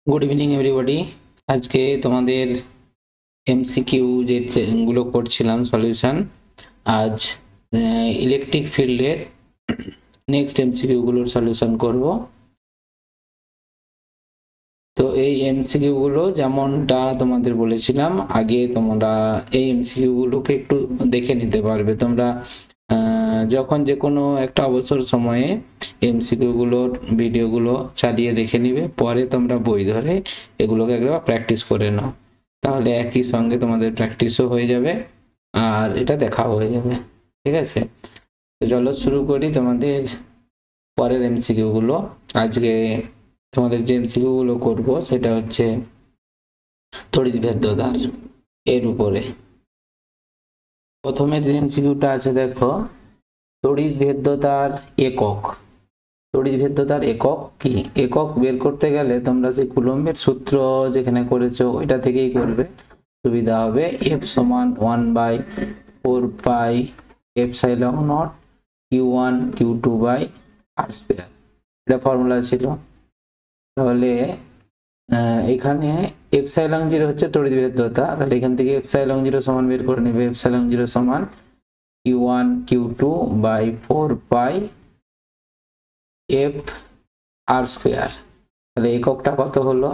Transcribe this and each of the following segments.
Good evening everybody. আজকে তোমাদের MCQ যেগুলো করছিলাম সলিউশন, আজ ইলেকট্রিক ফিল্ডের নেক্সট এমসিকিউ গুলোর সলিউশন করব। তো এই এমসিকিউ গুলো যেমনটা তোমাদের বলেছিলাম আগে, তোমরা এই এমসিকিউ গুলোকে একটু দেখে নিতে পারবে তোমরা যখন যে কোনো একটা অবসর সময়ে এমসিকিউ গুলোর ভিডিওগুলো চালিয়ে দেখে নিবে, পরে তোমরা বই ধরে এগুলোকে একবার প্র্যাকটিস করে নাও, তাহলে একই সঙ্গে তোমাদের প্র্যাকটিসও হয়ে যাবে আর এটা দেখাও হয়ে যাবে। ঠিক আছে, তো চলো শুরু করি তোমাদের পরের এমসিকিউ গুলো। আজকে তোমাদের যে এমসিকিউ গুলো করবো সেটা হচ্ছে তড়িৎ ভেদ্যতার এর উপরে। প্রথমে যে এমসিকিউটা আছে দেখো, তড়িৎ ভেদ্যতার একক। তড়িৎ ভেদ্যতার একক কি? একক বের করতে গেলে তোমরা সেই কুলম্বের সূত্র যেখানে করেছো ওইটা থেকেই করবে, সুবিধা হবে। এফ সমান 1/4 epsilon naught Q1 Q2 by R square, এটা ফর্মুলা ছিল। তাহলে এখানে এপসাইলন 0 হচ্ছে তড়িৎ ভেদ্যতা, তাহলে এখান থেকে এপসাইলন 0 সমান বের করে নেবে। এপসাইলন 0 সমান Q1 Q2 by 4 pi F R square. তাহলে এককটা কত হলো?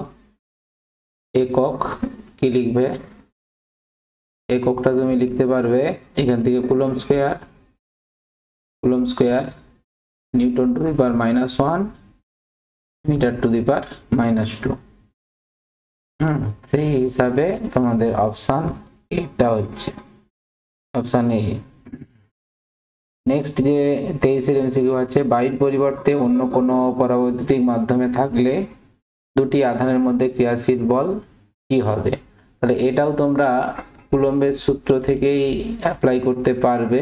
একক কি লিখবে? এককটা তুমি লিখতে পারবে এখান থেকে coulomb square newton to the power -1 metre to the power -2। সেই হিসাবে তোমাদের অপশন এটা হচ্ছে অপশন এ। নেক্সট যে 23 এমসিকিউ আছে, বায়ুর পরিবর্তে অন্য কোনো পরাবৈদ্যুতিক মাধ্যমে থাকলে দুটি আধানের মধ্যে ক্রিয়াশীল বল কি হবে? তাহলে এটাও তোমরা কুলম্বের সূত্র থেকেই অ্যাপ্লাই করতে পারবে।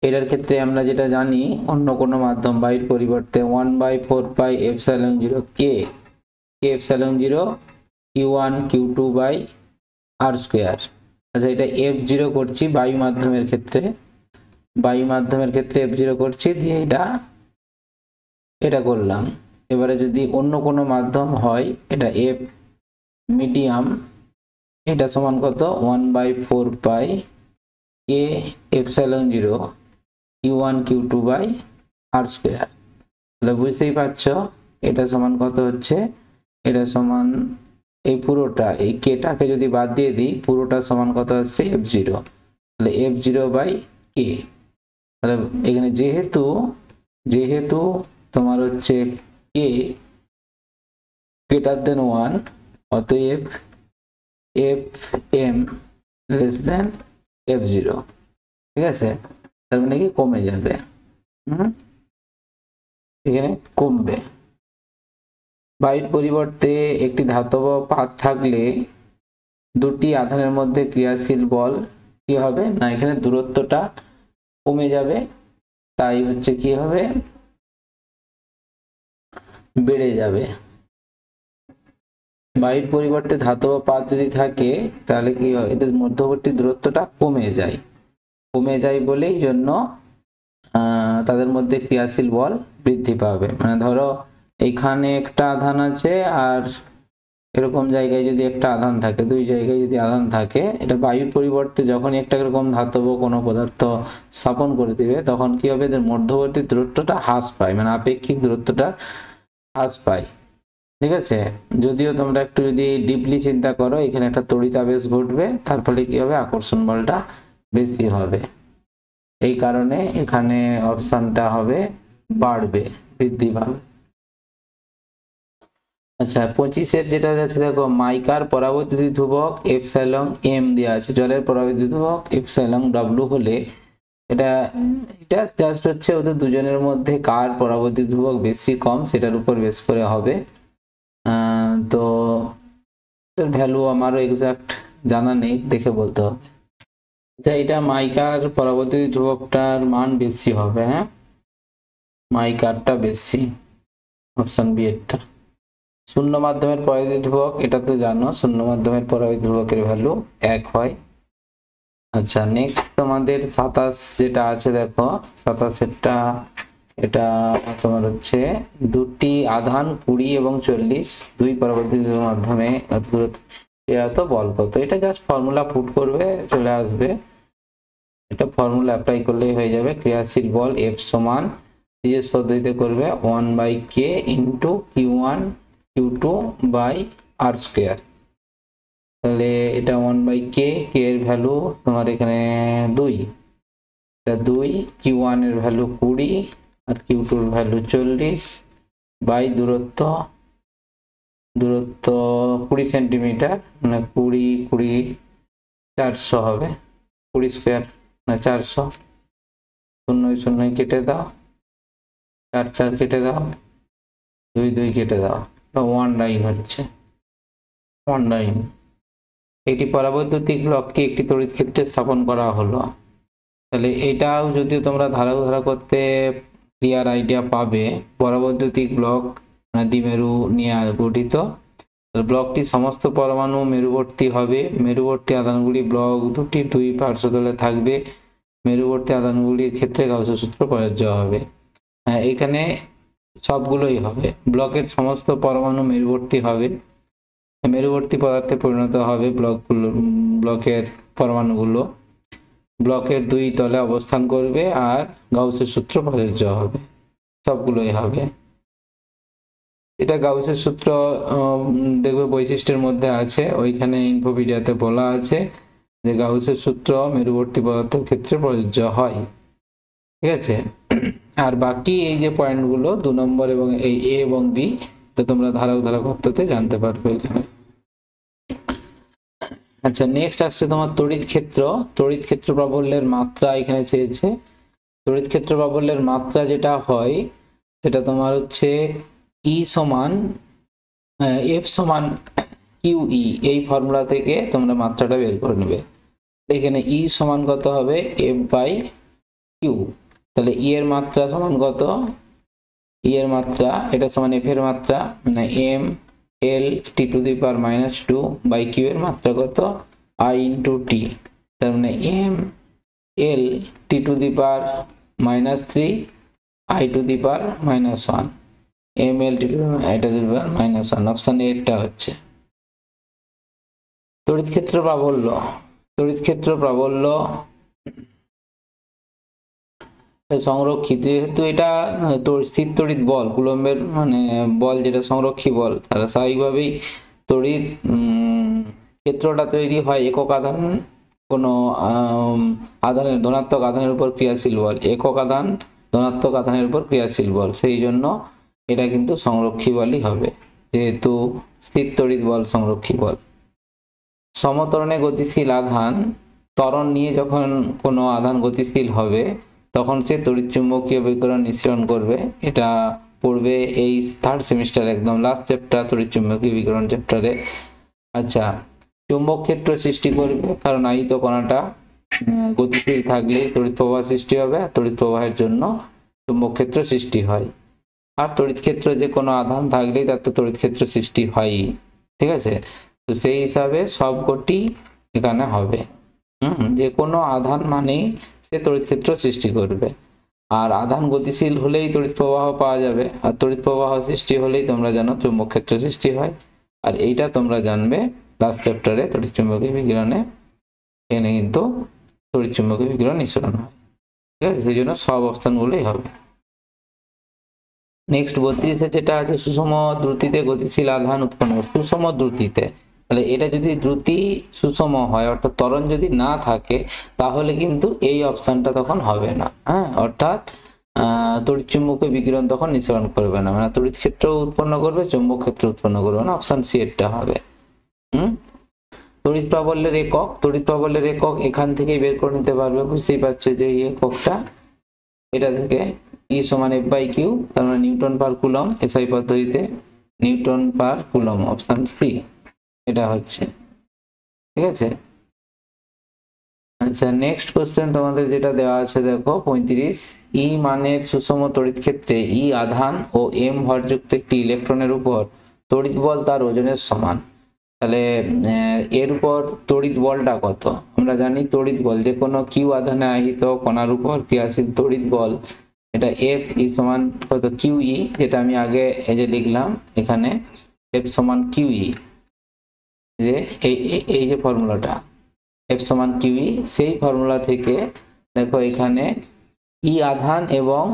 এটার ক্ষেত্রে আমরা যেটা জানি, অন্য কোনো মাধ্যম বায়ুর পরিবর্তে 1/4 পাই এপসাইলন 0 কে epsilon 0 Q1 Q2 by R square. আচ্ছা, এটা F0 করছি বায়ু মাধ্যমের ক্ষেত্রে, F0 করছি, দিয়ে এটা করলাম। এবারে যদি অন্য কোনো মাধ্যম হয়, এটা F মিডিয়াম, এটা সমান কত? 1/4 পাই কে epsilon 0 Q1 Q2 by R square. তাহলে বুঝতেই পারছো এটা সমান কত হচ্ছে। এটা সমান এই পুরোটা, এই কেটাকে যদি বাদ দিয়ে দিই, পুরোটা সমান কত আসছে? F0। তাহলে F0 বাই কে। তাহলে এখানে যেহেতু তোমার হচ্ছে কে গ্রেটার দেন 1, অতএব Fm লেস দেন F0। ঠিক আছে, তার মানে কি কমে যাবে, এখানে কমবে। বায়ুর পরিবর্তে একটি ধাতব পাত থাকলে দুটি আধানের মধ্যে ক্রিয়াশীল বল কি হবে? না, এখানে দূরত্বটা কমে যাবে, তাই হচ্ছে কি হবে? বেড়ে যাবে। বায়ুর পরিবর্তে ধাতব পাত যদি থাকে তাহলে কি হয়? এদের মধ্যবর্তী দূরত্বটা কমে যায় বলেই জন্য তাদের মধ্যে ক্রিয়াশীল বল বৃদ্ধি পাবে। মানে ধরো এইখানে একটা আধান আছে আর এরকম জায়গায় যদি একটা আধান থাকে, দুই জায়গায় যদি আধান থাকে, এটা বায়ুর পরিবর্তে যখন একটা এরকম ধাতব কোনো পদার্থ স্থাপন করে দিবে, তখন কি হবে? এদের মধ্যবর্তী দূরত্বটা হ্রাস পায়, মানে আপেক্ষিক দূরত্বটা হ্রাস পায়। ঠিক আছে, যদিও তোমরা একটু যদি ডিপলি চিন্তা করো, এখানে একটা তড়িতাবেশ ঘটবে, তার ফলে কি হবে? আকর্ষণ বলটা বেশি হবে। এই কারণে এখানে অপশনটা হবে বাড়বে, বৃদ্ধি পাবে। আচ্ছা, 25 যেটা আছে দেখো, মাইকার পরাবৈদ্যুতিক ধ্রুবক এপসাইলন এম দেওয়া আছে, জলের পরাবৈদ্যুতিক ধ্রুবক এপসাইলন ডব্লিউ হলে এটা জাস্ট হচ্ছে ওদের দুজনের মধ্যে কার পরাবৈদ্যুতিক ধ্রুবক বেশি কম সেটার উপর বেস করে হবে। তো ভ্যালু আমারও এক্সাক্ট জানা নেই, দেখে বলতে হবে। আচ্ছা, এটা মাইকার পরাবৈদ্যুতিক ধ্রুবকটার মান বেশি হবে। হ্যাঁ, মাইকারটা বেশি, অপশন বি এরটা। শূন্য মাধ্যমের পরাবৈদ্যুতিক ধ্রুবক, এটা তো জানো, শূন্য মাধ্যমের পরাবৈদ্যুতিক ধ্রুবকের ভ্যালু 1 হয়। আচ্ছা, নেক্সট তোমাদের 27 যেটা আছে দেখো, 27 এরটা এটা তোমার হচ্ছে দুটি আধান 20 এবং 40 দুই পরবর্তী মাধ্যমে ক্রিয়ারত বল কত। এটা জাস্ট ফর্মুলা পুট করবে, চলে আসবে। এটা ফর্মুলা অ্যাপ্লাই করলেই হয়ে যাবে। ক্রিয়াশীল বল F সমান সিএস পদ্ধতিতে করবে 1/k into Q1 Q2 by R square. তাহলে এটা 1/k, k এর ভ্যালু তোমার এখানে 2, এটা 2, Q1 এর ভ্যালু 20 আর Q2 এর ভ্যালু 40 বাই দূরত্ব 20 সেন্টিমিটার, মানে 20 400 হবে। 20 স্কোয়ার না 400, 0 0 কেটে দাও, 4 4 কেটে দাও, 2 2 কেটে দাও, 1 লাইন হচ্ছে 1 লাইন। একটি পরাবৈদ্যুতিক ব্লককে একটি তড়িৎ ক্ষেত্রে স্থাপন করা হলো। তাহলে এটাও যদি তোমরা ধারা করতে ক্লিয়ার আইডিয়া পাবে। পরাবৈদ্যুতিক ব্লক মানে দ্বিমেরু নিয়ে গঠিত। ব্লকটি সমস্ত পরমাণু মেরুবর্তী হবে। মেরুবর্তী আধানগুলি ব্লক দুটি দুই পার্শ্বতলে থাকবে। মেরুবর্তী আধানগুলির ক্ষেত্রে গাউসের সূত্র প্রযোজ্য হবে। এখানে সবগুলোই হবে। ব্লকের সমস্ত পরমাণু মেরুবর্তী হবে, মেরুবর্তী পদার্থে পরিণত হবে। ব্লকের পরমাণুগুলো ব্লকের দুই তলে অবস্থান করবে আর গাউসের সূত্র প্রযোজ্য হবে, সবগুলোই হবে। এটা গাউসের সূত্র দেখবে বৈশিষ্ট্যের মধ্যে আছে, ওইখানে ইনফোপিডিয়াতে বলা আছে যে গাউসের সূত্র মেরুবর্তী পদার্থের ক্ষেত্রে প্রযোজ্য হয়। ঠিক আছে, আর বাকি এই যে পয়েন্টগুলো 2 নম্বর এবং এই এ এবং বি, এটা তোমরা ধারা করতে জানতে পারবে এখানে। আচ্ছা, নেক্সট আসছে তোমার তড়িৎ ক্ষেত্র। তড়িৎ ক্ষেত্র প্রাবল্যের মাত্রা এখানে চেয়েছে। তড়িৎ ক্ষেত্র প্রাবল্যের মাত্রা যেটা হয় সেটা তোমার হচ্ছে ই সমান এফ সমান কিউই। এই ফর্মুলা থেকে তোমরা মাত্রাটা বের করে নেবে। এখানে ই সমান কত হবে, এফ বাই কিউ। তাহলে ই এর মাত্রা সমান কত, ই এর মাত্রা এটা সমান এফ এর মাত্রা মানে M L T to the power -2 by Q এর মাত্রা কত, আই ইন্টু টি। তার মানে M L T to the power -3 I to the power -1, M L T to এটা দি পাওয়ার -1। অপশন এটা হচ্ছে তড়িৎ ক্ষেত্র প্রাবল্য। তড়িৎ ক্ষেত্র প্রাবল্য সংরক্ষিত, যেহেতু এটা স্থির তড়িৎ বল, কুলম্বের মানে বল যেটা সংরক্ষী বল, তারা স্বাভাবিকভাবেই তড়িৎ ক্ষেত্রটা তৈরি হয় একক আধান কোনো আধানের ধনাত্মক আধানের উপর ক্রিয়াশীল বল, একক আধান ধনাত্মক আধানের উপর ক্রিয়াশীল বল, সেই জন্য এটা কিন্তু সংরক্ষী বলই হবে, যেহেতু স্থির তড়িৎ বল সংরক্ষী বল। সমতরণে গতিশীল আধান ত্বরণ নিয়ে যখন কোনো আধান গতিশীল হবে তখন সে তড়িৎচুম্বকীয় বিকিরণ নিঃসরণ করবে। এটা পড়বে এই 3rd সেমিস্টার একদম লাস্ট চ্যাপ্টার তড়িৎচুম্বকীয় বিকিরণ চ্যাপ্টারে। আচ্ছা, চুম্বক ক্ষেত্র সৃষ্টি করবে, কারণ আহিত কণাটা গতিশীল থাকলেই তড়িৎ প্রবাহ সৃষ্টি হবে, আর তড়িৎ প্রবাহের জন্য চুম্বক ক্ষেত্র সৃষ্টি হয়। আর তড়িৎ ক্ষেত্র যে কোনো আধান থাকলেই তার তো তড়িৎ ক্ষেত্র সৃষ্টি হয়ই। ঠিক আছে, তো সেই হিসাবে সবকটি এখানে হবে। যে কোনো আধান মানেই সে তড়িৎ ক্ষেত্র সৃষ্টি করবে, আর আধান গতিশীল হলেই তড়িৎ প্রবাহ পাওয়া যাবে, আর তড়িৎ প্রবাহ সৃষ্টি হলেই তোমরা জানো চুম্বক ক্ষেত্র সৃষ্টি হয়। আর এইটা তোমরা জানবে লাস্ট চ্যাপ্টারে তড়িৎচুম্বকীয় বিকিরণে, এখানে কিন্তু তড়িৎচুম্বকীয় বিকিরণ নিঃসরণ হয়। ঠিক আছে, সেই জন্য সব অপশনগুলোই হবে। নেক্সট 32 যেটা আছে সুষম দ্রুতিতে গতিশীল আধান উৎপন্ন, সুষম দ্রুতিতে। তাহলে এটা যদি দ্রুতি সুষম হয় অর্থাৎ ত্বরণ যদি না থাকে তাহলে কিন্তু এই অপশনটা তখন হবে না। অর্থাৎ তড়িৎচুম্বকীয় বিকিরণ তখন নিঃসরণ করবে না, মানে তড়িৎ ক্ষেত্র উৎপন্ন করবে, চুম্বক ক্ষেত্র উৎপন্ন করবে না। অপশন সি এরটা হবে। তড়িৎ প্রাবল্যের একক, তড়িৎ প্রাবল্যের একক এখান থেকেই বের করে নিতে পারবে, বুঝতেই পারছো যে এই এককটা এটা থেকে ই সমান এফ বাই কিউ, তার মানে নিউটন পার কুলম, এসআই পদ্ধতিতে newton per coulomb, option C এটা হচ্ছে। ঠিক আছে, আচ্ছা নেক্সট কোশ্চেন তোমাদের যেটা দেওয়া আছে দেখো 35, ই মানের সুষম তড়িৎ ক্ষেত্রে ই আধান ও এম ভরযুক্ত একটি ইলেকট্রনের উপর তড়িৎ বল তার ওজনের সমান। তাহলে এর উপর তড়িৎ বলটা কত? আমরা জানি তড়িৎ বল যে কোনো কিউ আধানে আহিত কণার উপর ক্রিয়াশীল তড়িৎ বল, এটা এফ ই সমান কত কিউই, যেটা আমি আগে এই যে লিখলাম এখানে এফ সমান কিউই, যে এই যে ফর্মুলাটা এফ সমান কিউই, সেই ফর্মুলা থেকে দেখো এখানে ই আধান এবং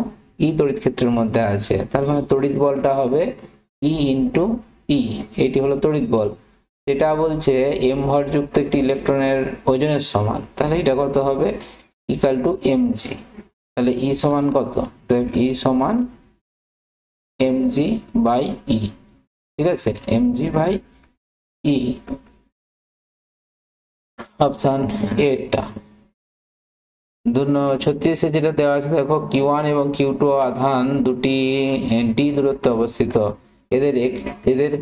ই তড়িৎ ক্ষেত্রের মধ্যে আছে, তার মানে তড়িৎ বলটা হবে ই ইন্টু ই, এটি হলো তড়িৎ বল। যেটা বলছে এম ভরযুক্ত একটি ইলেকট্রনের ওজনের সমান, তাহলে এটা কত হবে ইকুয়াল টু এম জি। তাহলে ই সমান কত, তো ই সমান এম জি বাই ই, ঠিক আছে, M G by E, option এটা। 36 যেটা দেওয়া আছে দেখো Q1 এবং Q2 আধান দুটি ডি দূরত্বে অবস্থিত, এদের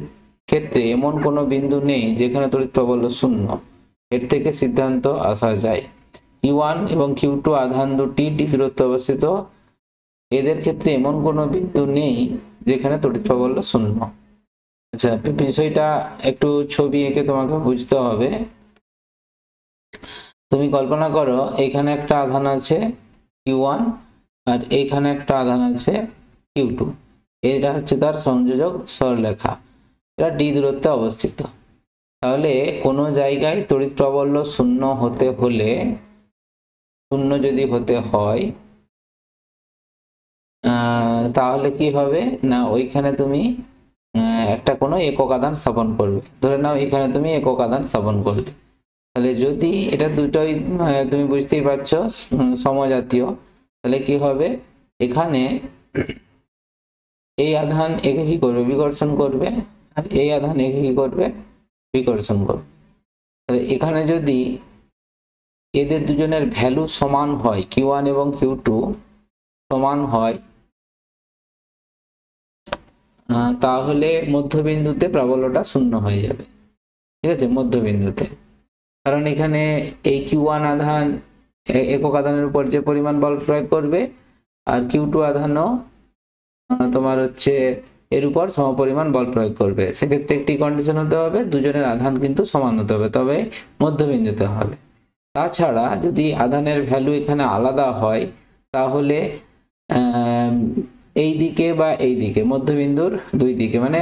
ক্ষেত্রে এমন কোনো বিন্দু নেই যেখানে তড়িৎ প্রাবল্য শূন্য। এর থেকে সিদ্ধান্ত আসা যায় Q1 এবং Q2 আধান দুটি ডি দূরত্বে অবস্থিত, এদের ক্ষেত্রে এমন কোনো বিন্দু নেই যেখানে তড়িৎ প্রাবল্য শূন্য। আচ্ছা, বিষয়টা একটু ছবি এঁকে তোমাকে বুঝতে হবে। তুমি কল্পনা করো এখানে একটা আধান আছে Q1 আর এইখানে একটা আধান আছে Q2, এটা হচ্ছে তার সংযোজক সরলরেখা, এটা ডি দূরত্বে অবস্থিত। তাহলে কোনো জায়গায় তড়িৎ প্রাবল্য শূন্য হতে হলে, শূন্য যদি হতে হয় তাহলে কি হবে না, ওইখানে তুমি একটা কোনো একক আধান স্থাপন করবে। ধরে নাও এখানে তুমি একক আধান স্থাপন করলে, তাহলে যদি এটা দুটোই তুমি বুঝতেই পারছো সমজাতীয়, তাহলে কি হবে এখানে এই আধান একে কি করবে বিকর্ষণ করবে, আর এই আধান একে কি করবে বিকর্ষণ করবে। তাহলে এখানে যদি এদের দুজনের ভ্যালু সমান হয়, Q1 এবং Q2 সমান হয়, তাহলে মধ্যবিন্দুতে প্রাবল্যটা শূন্য হয়ে যাবে, ঠিক আছে, মধ্যবিন্দুতে। কারণ এখানে এই Q1 আধান একক আধানের উপর যে পরিমাণ বল প্রয়োগ করবে, আর Q2 আধানও তোমার হচ্ছে এর উপর সমপরিমাণ বল প্রয়োগ করবে। সেক্ষেত্রে একটি কন্ডিশন হতে হবে, দুজনের আধান কিন্তু সমান হতে হবে, তবে মধ্যবিন্দুতে হবে। তাছাড়া যদি আধানের ভ্যালু এখানে আলাদা হয়, তাহলে এই দিকে বা এই দিকে মধ্যবিন্দুর দুই দিকে, মানে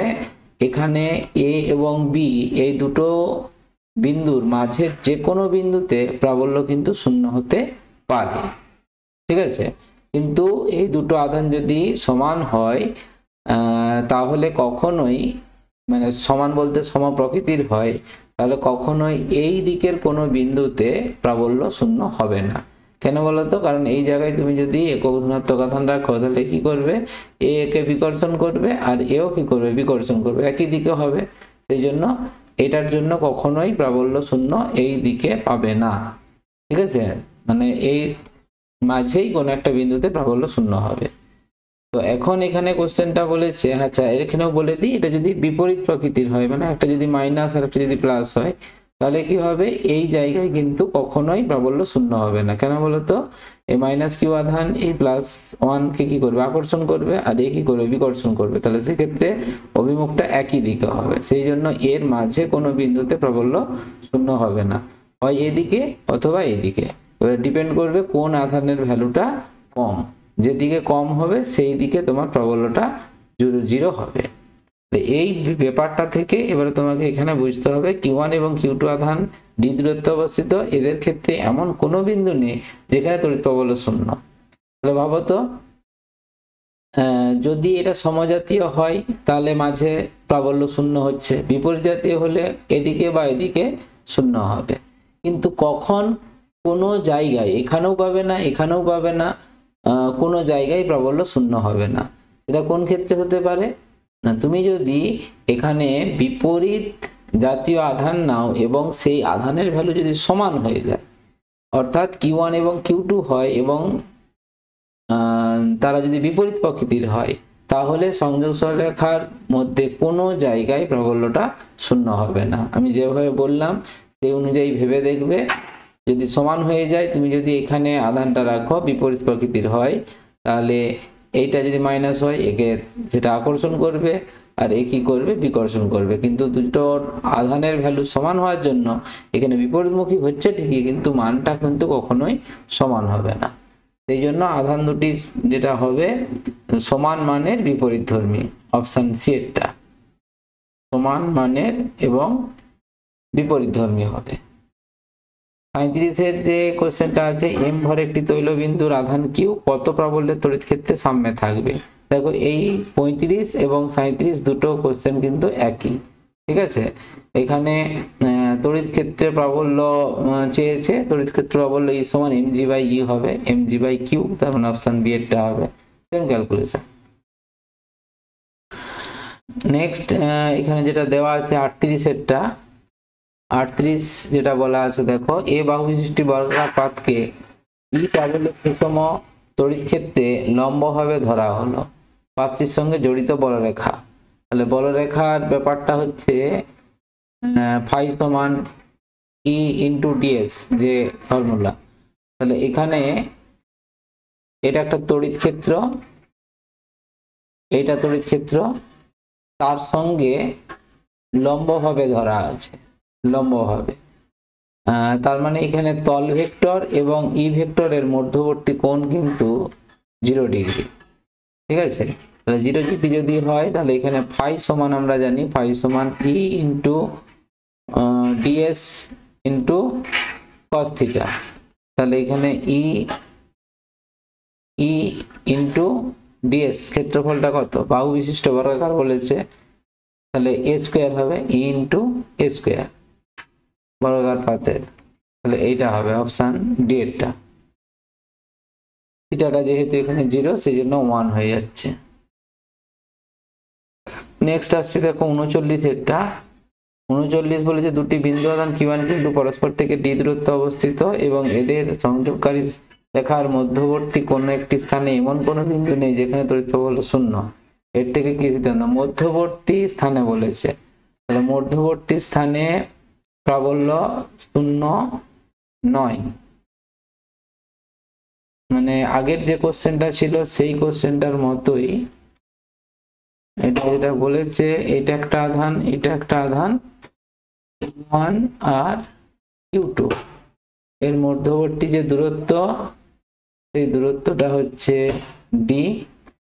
এখানে এ এবং বি এই দুটো বিন্দুর মাঝে যে কোনো বিন্দুতে প্রাবল্য কিন্তু শূন্য হতে পারে, ঠিক আছে। কিন্তু এই দুটো আধান যদি সমান হয় তাহলে কখনোই, মানে সমান বলতে সমপ্রকৃতির হয়, তাহলে কখনোই এই দিকের কোনো বিন্দুতে প্রাবল্য শূন্য হবে না। কেন বলতো, কারণ এই জায়গায় তুমি যদি একক ধনাত্মক আধান রাখো, তাহলে কি করবে, এ একে বিকর্ষণ করবে আর এও কি করবে বিকর্ষণ করবে, একই দিকে হবে। সেই জন্য এটার জন্য কখনোই প্রাবল্য শূন্য এই দিকে পাবে না, ঠিক আছে, মানে এই মাঝেই কোনো একটা বিন্দুতে প্রাবল্য শূন্য হবে। তো এখন এখানে কোশ্চেনটা বলেছে, আচ্ছা এখানেও বলে দিই, এটা যদি বিপরীত প্রকৃতির হয়, মানে একটা যদি মাইনাস আর একটা যদি প্লাস হয়, তাহলে কি হবে, এই জায়গায় কিন্তু কখনোই প্রাবল্য শূন্য হবে না। কেন বলতো, এই মাইনাস কিউ আধান এই প্লাস ওয়ান কে কি করবে আকর্ষণ করবে, আর এ কি করবে বিকর্ষণ করবে, তাহলে সেক্ষেত্রে অভিমুখটা একই দিকে হবে। সেই জন্য এর মাঝে কোনো বিন্দুতে প্রাবল্য শূন্য হবে না, হয় এদিকে অথবা এইদিকে। এবার ডিপেন্ড করবে কোন আধানের ভ্যালুটা কম, যেদিকে কম হবে সেই দিকে তোমার প্রাবল্যটা 0 হবে। এই ব্যাপারটা থেকে এবারে তোমাকে এখানে বুঝতে হবে Q1 এবং Q2 আধান ডি দূরত্বে অবস্থিত, এদের ক্ষেত্রে এমন কোনো বিন্দু নেই যেখানে তড়িৎ প্রাবল্য শূন্য। তাহলে ভাবো তো, যদি এটা সমজাতীয় হয় তাহলে মাঝে প্রাবল্য শূন্য হচ্ছে, বিপরীত জাতীয় হলে এদিকে বা এদিকে শূন্য হবে। কিন্তু কখন কোনো জায়গায় এখানেও পাবে না এখানেও পাবে না, কোনো জায়গায় প্রাবল্য শূন্য হবে না, এটা কোন ক্ষেত্রে হতে পারে না, তুমি যদি এখানে বিপরীত জাতীয় আধান নাও এবং সেই আধানের ভ্যালু যদি সমান হয়ে যায়, অর্থাৎ Q1 এবং Q2 হয় এবং তারা যদি বিপরীত প্রকৃতির হয়, তাহলে সংযোগ সরলরেখার মধ্যে কোনো জায়গায় প্রাবল্যটা শূন্য হবে না। আমি যেভাবে বললাম সেই অনুযায়ী ভেবে দেখবে, যদি সমান হয়ে যায়, তুমি যদি এখানে আধানটা রাখো বিপরীত প্রকৃতির হয়, তাহলে এইটা যদি মাইনাস হয় একে সেটা আকর্ষণ করবে আর এ কি করবে বিকর্ষণ করবে। কিন্তু দুটো আধানের ভ্যালু সমান হওয়ার জন্য এখানে বিপরীতমুখী হচ্ছে ঠিকই, কিন্তু মানটা কিন্তু কখনোই সমান হবে না। সেই জন্য আধান দুটি যেটা হবে সমান মানের বিপরীতধর্মী, অপশন সি এরটা সমান মানের এবং বিপরীতধর্মী হবে। 35-এর যে কোশ্চেনটা আছে, এম ভর একটি তৈলবিন্দুর আধান কিউ কত প্রাবল্যের তড়িৎ ক্ষেত্রে সাম্যে থাকবে। দেখো এই 35 এবং 37 দুটো কোশ্চেন কিন্তু একই, ঠিক আছে। এখানে তড়িৎ ক্ষেত্রে প্রাবল্য চেয়েছে, তড়িৎ ক্ষেত্র প্রাবল্য ই সমান mg বাই ই হবে, mg বাই কিউ, তার মানে অপশন বি এরটা হবে, সেম ক্যালকুলেশন। নেক্সট এখানে যেটা দেওয়া আছে 38-এরটা, 38 যেটা বলা আছে দেখো, এ বাহু বিশিষ্ট বর্গাকার পাতকে ই প্রাবল্যের সুষম তড়িৎ ক্ষেত্রে লম্বভাবে ধরা হলো, পাতটির সঙ্গে জড়িত বলরেখা। তাহলে বলরেখার ব্যাপারটা হচ্ছে ফাই সমান ই ইন্টু ডিএস যে ফর্মুলা। তাহলে এখানে এটা একটা তড়িৎ ক্ষেত্র, এইটা তড়িৎ ক্ষেত্র, তার সঙ্গে লম্বভাবে ধরা আছে, লম্বভাবে। তার মানে এখানে তল ভেক্টর এবং ই ভেক্টরের মধ্যবর্তী কোণ কিন্তু 0 ডিগ্রি, ঠিক আছে। তাহলে 0 ডিগ্রি যদি হয় তাহলে এখানে ফাই সমান আমরা জানি ফাই সমান E into DS into cos theta. তাহলে এখানে ই ইন্টু ডিএস ক্ষেত্রফলটা কত, বাহু বিশিষ্ট বর্গাকার বলেছে, তাহলে এ স্কোয়ার হবে, ই ইন্টু এ স্কোয়ার বর্গাকার পাতের। তাহলে এইটা হবে অপশন ডি এরটা। থিটাটা যেহেতু এখানে 0 সেই জন্য 1 হয়ে যাচ্ছে। নেক্সট আসছে দেখো 39-এরটা। 39 বলেছে দুটি বিন্দু আধান Q1 Q2 পরস্পর থেকে d দূরত্বে অবস্থিত এবং এদের সংযোগকারী রেখার মধ্যবর্তী কোনো একটি স্থানে এমন কোনো বিন্দু নেই যেখানে তড়িৎ প্রবাহ 0। এর থেকে কি সিদ্ধান্ত, মধ্যবর্তী স্থানে বলেছে, তাহলে মধ্যবর্তী স্থানে প্রাবল্য 0 নয়। মানে আগের যে কোশ্চেনটা ছিল সেই কোশ্চেনটার মতোই এটা যেটা বলেছে, এটা একটা আধান, এটা একটা আধান Q1 আর Q2, এর মধ্যবর্তী যে দূরত্ব সেই দূরত্বটা হচ্ছে d।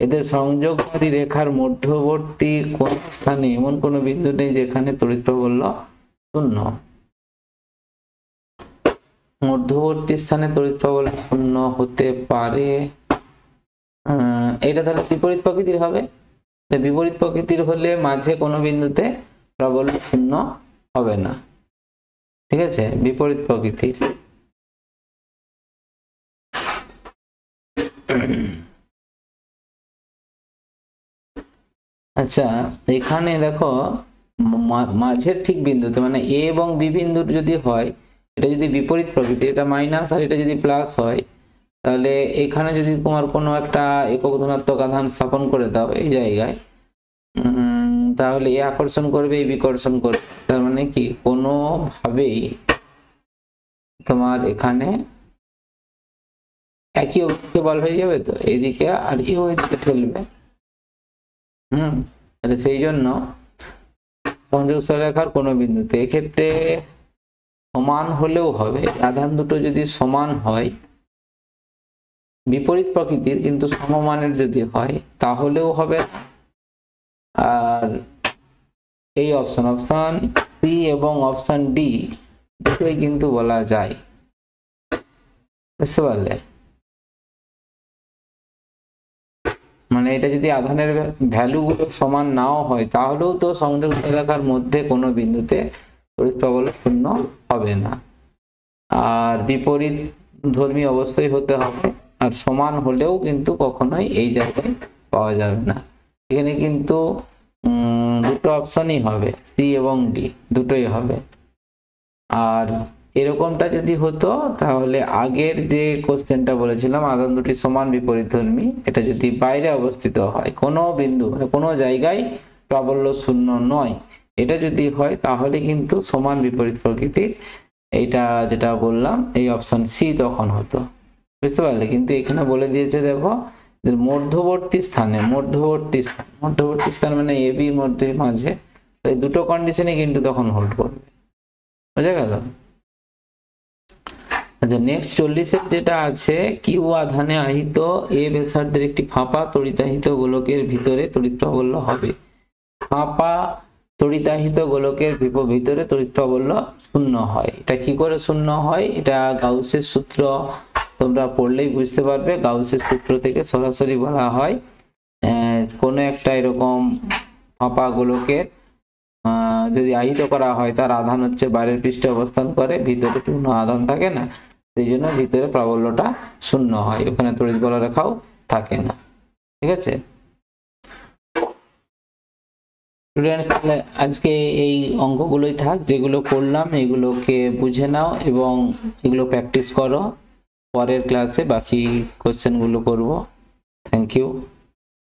এদের সংযোগকারী রেখার মধ্যবর্তী কোন স্থানে এমন কোনো বিন্দু নেই যেখানে তড়িৎ প্রবাহ 0। মধ্যবর্তী স্থানে তড়িৎ প্রবাহ 0 হতে পারে, এটা তাহলে বিপরীত প্রকৃতির হবে। বিপরীত প্রকৃতির হলে মাঝে কোনো বিন্দুতে প্রাবল্য 0 হবে না, ঠিক আছে, বিপরীত প্রকৃতির। আচ্ছা এখানে দেখো মাঝের ঠিক বিন্দুতে মানে এ এবং বি বিন্দুর যদি হয়, এটা যদি বিপরীত প্রকৃতি, এটা মাইনাস আর এটা যদি প্লাস হয়, তাহলে এখানে যদি তোমার কোনো একটা একক ধনাত্মক আধান স্থাপন করে দাও এই জায়গায়, তাহলে এ আকর্ষণ করবে, এই বিকর্ষণ করবে। তার মানে কি কোনোভাবেই তোমার এখানে একই অভিমুখে বল হয়ে যাবে, তো এইদিকে আর এও এদিকে ঠেলবে। তাহলে সেই জন্য সংযোগ রেখার কোনো বিন্দুতে এক্ষেত্রে সমান হলেও হবে, আধান দুটো যদি সমান হয় বিপরীত প্রকৃতির কিন্তু সমমানের যদি হয় তাহলেও হবে। আর এই অপশন সি এবং অপশন ডি দুটোই কিন্তু বলা যায়, বুঝতে পারলে। মানে এটা যদি আধানের ভ্যালুগুলো সমান নাও হয় তাহলেও তো সংযোগ রেখার মধ্যে কোনো বিন্দুতে তড়িৎ প্রবাহ 0 হবে না। আর বিপরীত ধর্মী অবস্থায় হতে হবে, আর সমান হলেও কিন্তু কখনোই এই জায়গায় পাওয়া যাবে না। এখানে কিন্তু দুটো অপশনই হবে, সি এবং ডি দুটোই হবে। আর এরকমটা যদি হতো তাহলে আগের যে কোশ্চেনটা বলেছিলাম আধান দুটি সমান বিপরীতধর্মী, এটা যদি বাইরে অবস্থিত হয় কোনো বিন্দু মানে কোনো জায়গায় প্রাবল্য 0 নয়, এটা যদি হয় তাহলে কিন্তু সমান বিপরীত প্রকৃতির, এইটা যেটা বললাম এই অপশন সি তখন হতো, বুঝতে পারলে। কিন্তু এখানে বলে দিয়েছে দেখো মধ্যবর্তী স্থানে, মধ্যবর্তী স্থান মানে এ বি মধ্যে মাঝে, এই দুটো কন্ডিশনে কিন্তু তখন হোল্ড করবে, বুঝা গেল। আচ্ছা, নেক্সট 40 যেটা আছে, কিউ আধানে আহিত এ ব্যাসার্ধের একটি ফাঁপা তড়িতাহিত গোলকের ভিতরে তড়িৎ প্রাবল্য হবে। ফাঁপা তড়িতাহিত গোলকের ভিতরে তড়িৎ প্রাবল্য শূন্য হয়। এটা কি করে শূন্য হয়? এটা গাউসের সূত্র তোমরা পড়লেই বুঝতে পারবে। গাউসের সূত্র থেকে সরাসরি বলা হয় কোনো একটা এরকম ফাঁপা গোলকের যদি আহিত করা হয়, তার আধান হচ্ছে বাইরের পৃষ্ঠে অবস্থান করে, ভিতরে পূর্ণ আধান থাকে না, সেই জন্য ভিতরে প্রাবল্যটা শূন্য হয়, ওখানে তড়িৎ বলরেখাও থাকে না। ঠিক আছে স্টুডেন্টস, তাহলে আজকে এই অঙ্কগুলোই থাক, যেগুলো করলাম এগুলোকে বুঝে নাও এবং এগুলো প্র্যাকটিস করো। পরের ক্লাসে বাকি কোশ্চেনগুলো করব। Thank you.